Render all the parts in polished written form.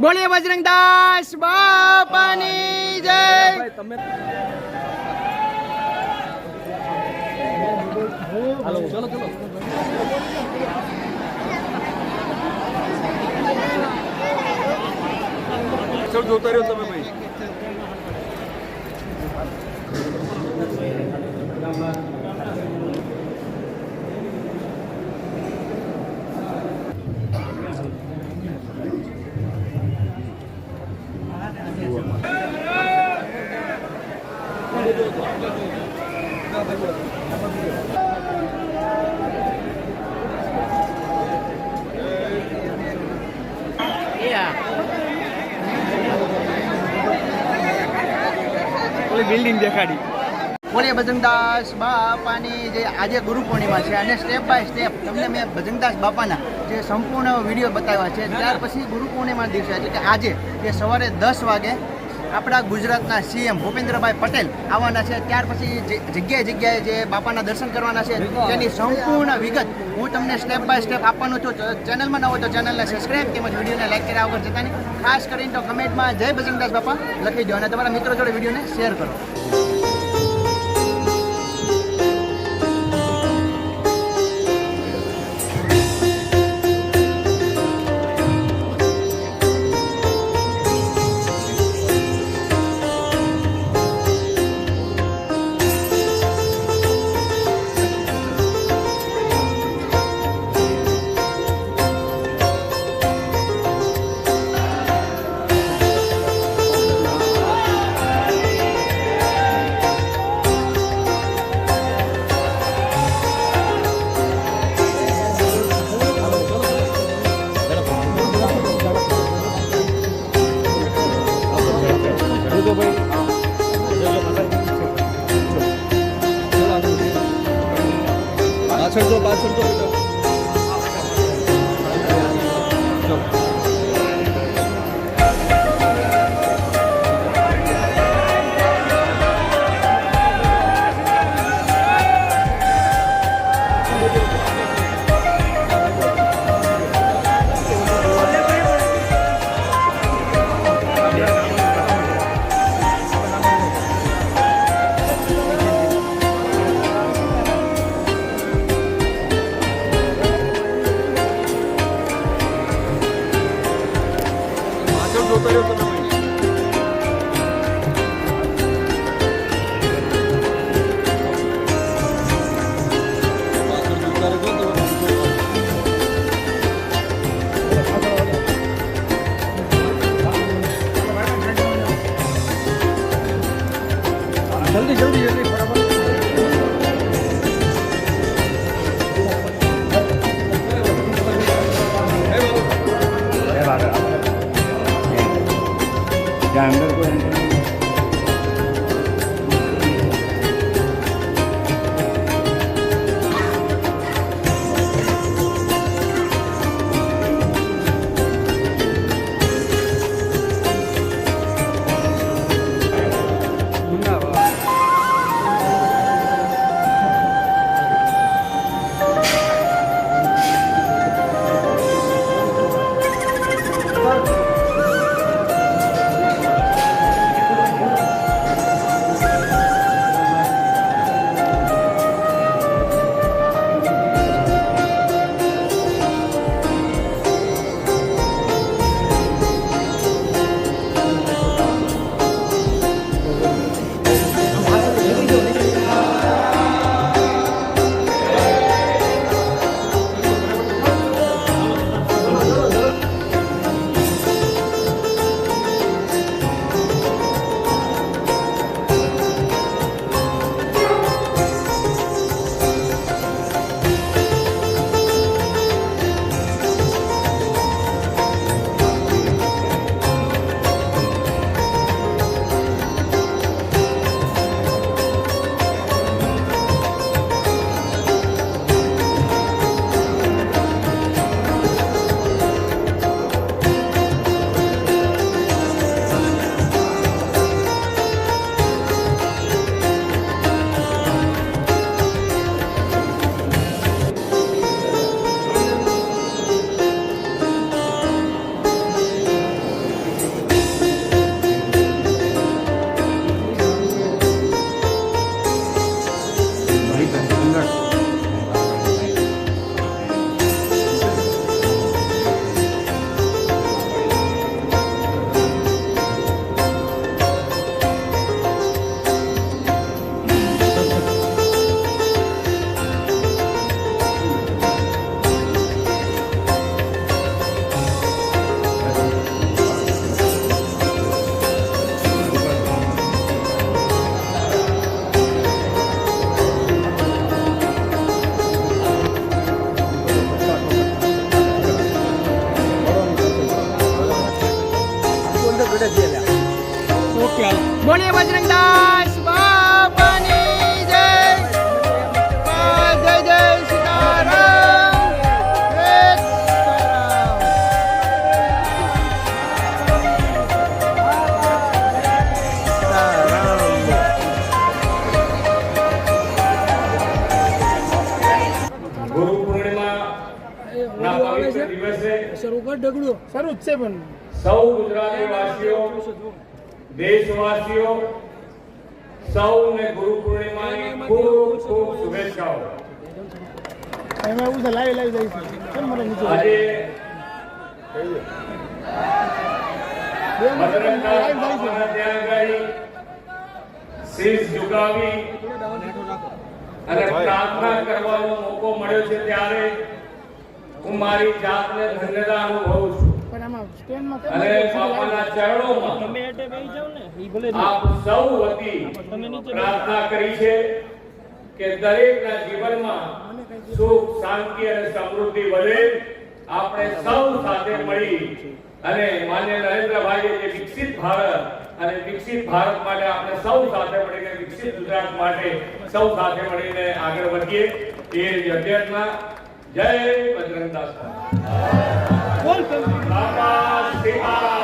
બોલીએ બજરંગદાસ બાપાની જય। ચલો ચલો ચલ જોતા રહ્યો તમે ભાઈ। બિલ્ડિંગ દેખાડી। બોલીએ બજરંગદાસ બાપાની જે આજે ગુરુ પૂર્ણિમા છે અને સ્ટેપ બાય સ્ટેપ તમને મેં બજરંગદાસ બાપાના જે સંપૂર્ણ વિડીયો બતાવ્યા છે। ત્યાર પછી ગુરુ પૂર્ણિમા દિવસે એટલે કે આજે જે સવારે 10 વાગે આપણા ગુજરાતના સીએમ ભૂપેન્દ્રભાઈ પટેલ આવવાના છે। ત્યાર પછી જગ્યાએ જગ્યાએ જે બાપાના દર્શન કરવાના છે તેની સંપૂર્ણ વિગત હું તમને સ્ટેપ બાય સ્ટેપ આપવાનું છું। ચેનલમાં ન હોય તો ચેનલને સબસ્ક્રાઈબ તેમજ વિડીયોને લાઈક કર્યા વગર જતા નહીં। ખાસ કરીને તો કમેન્ટમાં જય બજરંગદાસ બાપા લખી દો અને તમારા મિત્રો જોડે વિડીયોને શેર કરો। પાછળ તો જલ્દી જલ્દી જલ્દી ફટાફટ। क्या अंदर कोई ઓકે બોલીએ બજરંગદાસ બાપાની જય. જય જય સીતારામ. જય સીતારામ. ગુરુ પૂર્ણિમા ના પવિત્ર દિવસે શરૂ જ છે પણ સૌ ગુજરાતી વાસીઓ, દેશવાસીઓ સૌને ગુરુ પૂર્ણિમાની ખૂબ ખૂબ શુભેચ્છાઓ. એમાં એવું છે લાઈવ જાય છે કેમ મને નીચે આજે બે બજરંગદાસ લાઈવ જાય બાપાના ત્યાં ગઈ શીશ ઝુકાવી અને પ્રાર્થના કરવાનો મોકો મળ્યો છે ત્યારે હું મારી જાતને ધન્યતા અનુભવું છું. પણ આમાં સ્ટેન્ડમાં અને બાપાના ચરણોમાં આપ સૌ વતી પ્રાર્થના કરી છે કે દરેકના જીવનમાં સુખ, શાંતિ અને સમૃદ્ધિ વધે. આપણે સૌ સાથે મળી અને માન્ય નરેન્દ્રભાઈએ જે વિકસિત ભારત અને વિકસિત ભારત માટે આપણે સૌ સાથે મળીને વિકસિત ગુજરાત માટે સૌ સાથે મળીને આગળ વધીએ એ અભ્યર્થના. જય બજરંગદાસ બાપા સીતારામ.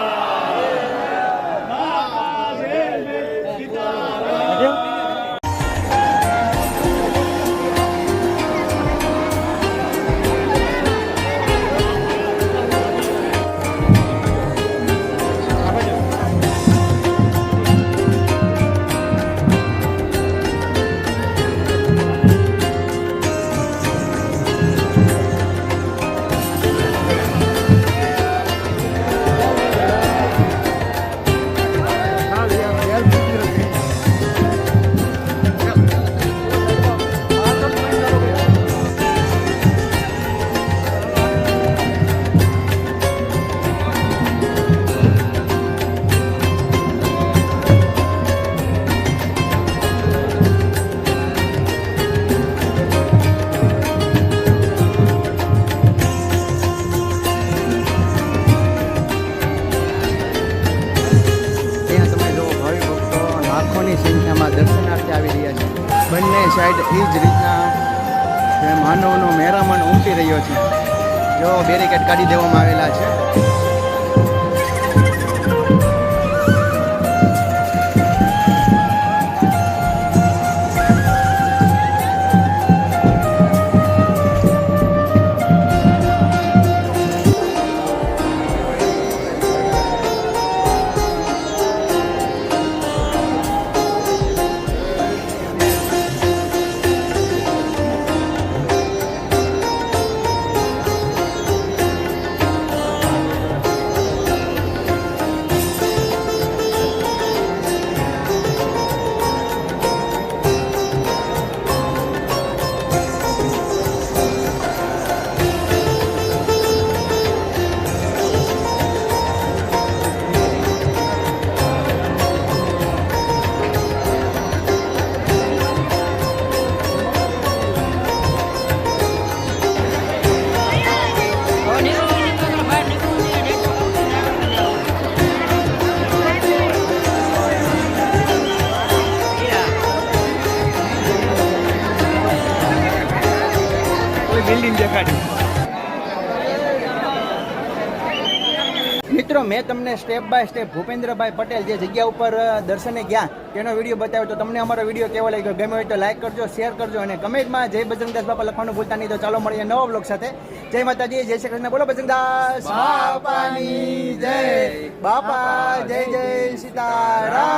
સંખ્યામાં દર્શનાર્થે આવી રહ્યા છે. બંને સાઈડ એ જ રીતના માનવનો મહેરામણ ઉમટી રહ્યો છે. જો બેરિકેડ કાઢી દેવામાં આવેલા છે. બિલ્ડિંગ દેખાડી. મિત્રો, મેં તમને step by step Bhupendrabhai Patel જે જગ્યા ઉપર દર્શને ગયા તેનો વિડીયો બતાવ્યો. તો તમને અમારો વિડીયો કેવો લાગ્યો, ગમ્યો હોય તો લાઈક કરજો, શેર કરજો અને કમેન્ટમાં જય બજરંગદાસ બાપા લખવાનું ભૂલતા નહીં. તો ચાલો મળીએ નવા બ્લોગ સાથે. જય માતાજી, જય શ્રી કૃષ્ણ. બોલો બજરંગદાસ બાપાની જય. બાપા જય જય સીતારામ.